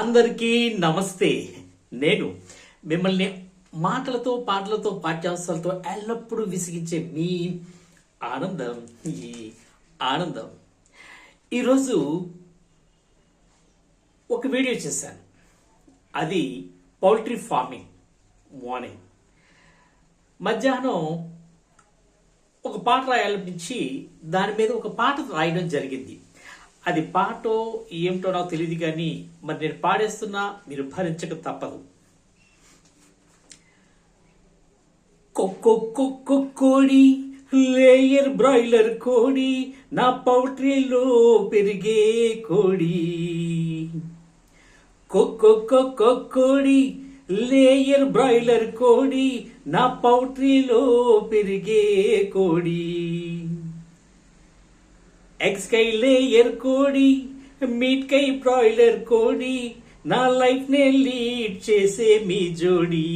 అందరికీ నమస్తే. నేను మిమ్మల్ని మాటలతో పాటలతో పాఠ్యాంశాలతో ఎల్లప్పుడూ విసిగించే మీ ఆనందం. ఈ ఆనందం ఈరోజు ఒక వీడియో చేశాను. అది పౌల్ట్రీ ఫార్మింగ్. మార్నింగ్ మధ్యాహ్నం ఒక పాట రాయాలనిపించి దాని మీద ఒక పాట రాయడం జరిగింది. అది పాటో ఏమిటో నాకు తెలియదు, కానీ మరి నేను పాడేస్తున్నా, మీరు భరించక తప్పదు. కోడి, లేయర్ బ్రాయిలర్ కోడి, నా పౌల్ట్రీలో పెరిగే కోడి. కోడి, లేయర్ బ్రాయిలర్ కోడి, నా పౌల్ట్రీలో పెరిగే కోడి. ఎగ్స్ కై లేయర్ కోడి, మీట్ కై బ్రాయిలర్ కోడి, నా లైఫ్ నే లీడ్ చేసే మీ జోడి.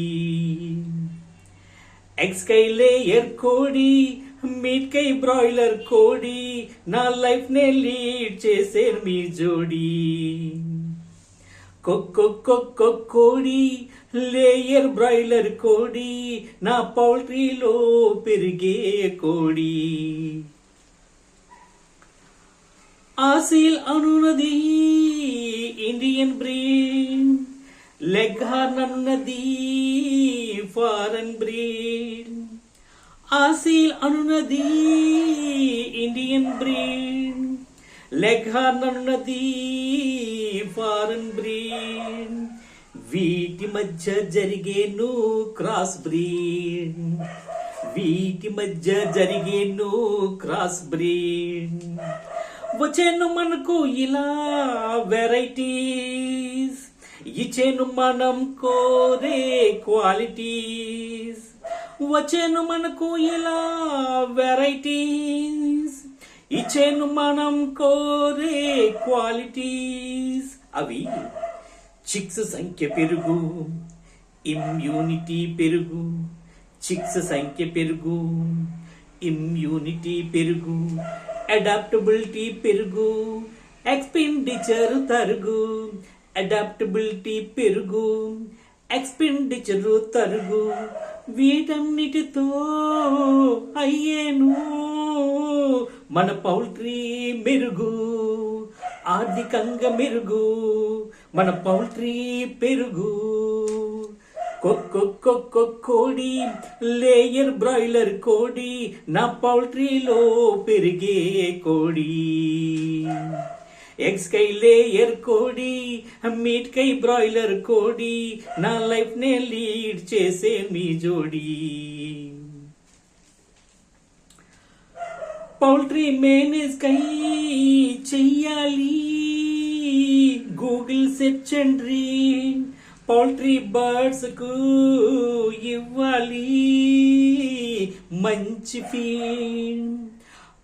ఎగ్స్ కై లేయర్ కోడి, మీట్ కై బ్రాయిలర్ కోడి, నా లైఫ్ నే లీడ్ చేసే మీ జోడి. కోడి, లేయర్ బ్రాయిలర్ కోడి, నా పౌల్ట్రీలో పెరిగే కోడి. ఆసీల్ అనున్నది ఇండియన్ బ్రీడ్, లెగ్ హార్న్ అనున్నది ఫారెన్ బ్రీడ్. ఆసీల్ అనున్నది ఇండియన్ బ్రీడ్, లెగ్ హార్న్ అనున్నది ఫారెన్ బ్రీడ్. వీటి మధ్య జరిగేను క్రాస్ బ్రీడ్, వీటి మధ్య జరిగేను క్రాస్ బ్రీడ్. వచ్చేను మనకు ఇలా వెరైటీస్, ఇచ్చేను మనం కోరే క్వాలిటీస్. వచ్చేను మనకు ఇలా వెరైటీస్, ఇచ్చేను మనం కోరే క్వాలిటీస్. అవి చిక్స్ సంఖ్య పెరుగు, ఇమ్యూనిటీ పెరుగు. చిక్స్ సంఖ్య పెరుగు, ఇమ్యూనిటీ పెరుగు, అడాప్టబిలిటీ పెరుగు, ఎక్స్పెండిచర్ తరుగు. అడాప్టబిలిటీ పెరుగు, ఎక్స్పెండిచర్ తరుగు. వీటన్నిటితో అయ్యేను మన పౌల్ట్రీ మెరుగు, ఆర్థికంగా మెరుగు, మన పౌల్ట్రీ పెరుగు. కోడి, లేయర్ బ్రాయిలర్ కోడి, నా పౌల్ట్రీలో పెరిగే కోడి. ఎగ్స్ కై లేయర్ కోడి, మీట్ కై బ్రాయిలర్ కోడి, నా లైఫ్ నే లీడ్ చేసే మీ జోడి. పౌల్ట్రీ మేనేజ్ కై చెయ్యాలి Google search and read. Poultry birds కు ఇవ్వాలి మంచి ఫీడ్.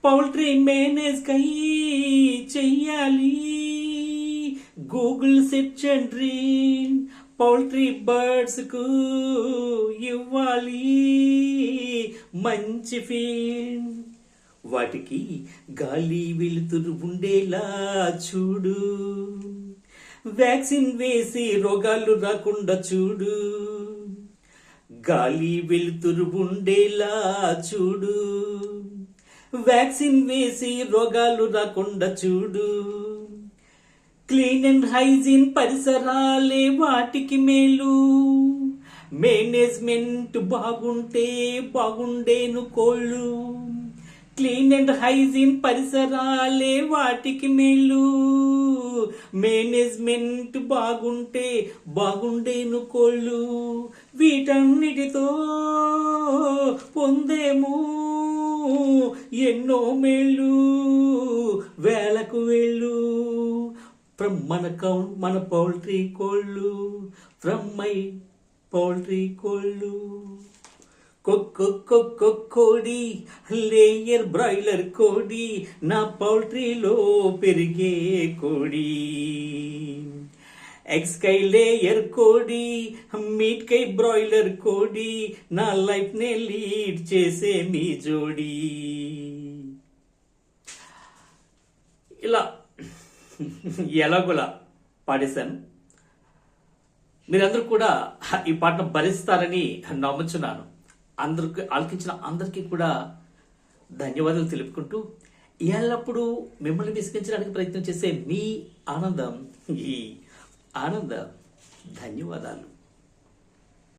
పౌల్ట్రీ మేనేజ్ కై చెయ్యాలి Google search and read. Poultry birds కు ఇవ్వాలి మంచి ఫీడ్. వాటికి గాలి వెలుతురు ఉండేలా చూడు, వ్యాక్సిన్ వేసి రోగాలు రాకుండా చూడు. గాలి వెలుతురు ఉండేలా చూడు, వ్యాక్సిన్ వేసి రోగాలు రాకుండా చూడు. క్లీన్ అండ్ హైజీన్ పరిసరాలే వాటికి మేలు. మేనేజ్మెంట్ బాగుంటే బాగుండేను కోళ్ళు. క్లీన్ అండ్ హైజీన్ పరిసరాలే వాటికి మేలు. మేనేజ్మెంట్ బాగుంటే బాగుండేను కోళ్ళు. వీటన్నిటితో పొందేము ఎన్నో మేళ్ళు, వేలకు వేళ్ళు. ఫ్రమ్ మన పౌల్ట్రీ కోళ్ళు, ఫ్రమ్ మై పౌల్ట్రీ కోళ్ళు. కోడి, లేయర్ బ్రాయిలర్ కోడి, నా పౌల్ట్రీలో పెరిగే కోడి. ఎగ్స్ కై లేయర్ కోడి, మీట్ కై బ్రాయిలర్ కోడి, నా లైఫ్ నే లీడ్ చేసే మీ జోడి. ఇలా ఎలాగోలా పాడేశాను. మీరందరూ కూడా ఈ పాటను భరిస్తారని నమ్ముచున్నాను. అందరికి ఆలకించిన అందరికీ కూడా ధన్యవాదాలు తెలుపుకుంటూ, ఎల్లప్పుడూ మిమ్మల్ని విసిగించడానికి ప్రయత్నం చేసే మీ ఆనందం ఈ ఆనందం. ధన్యవాదాలు.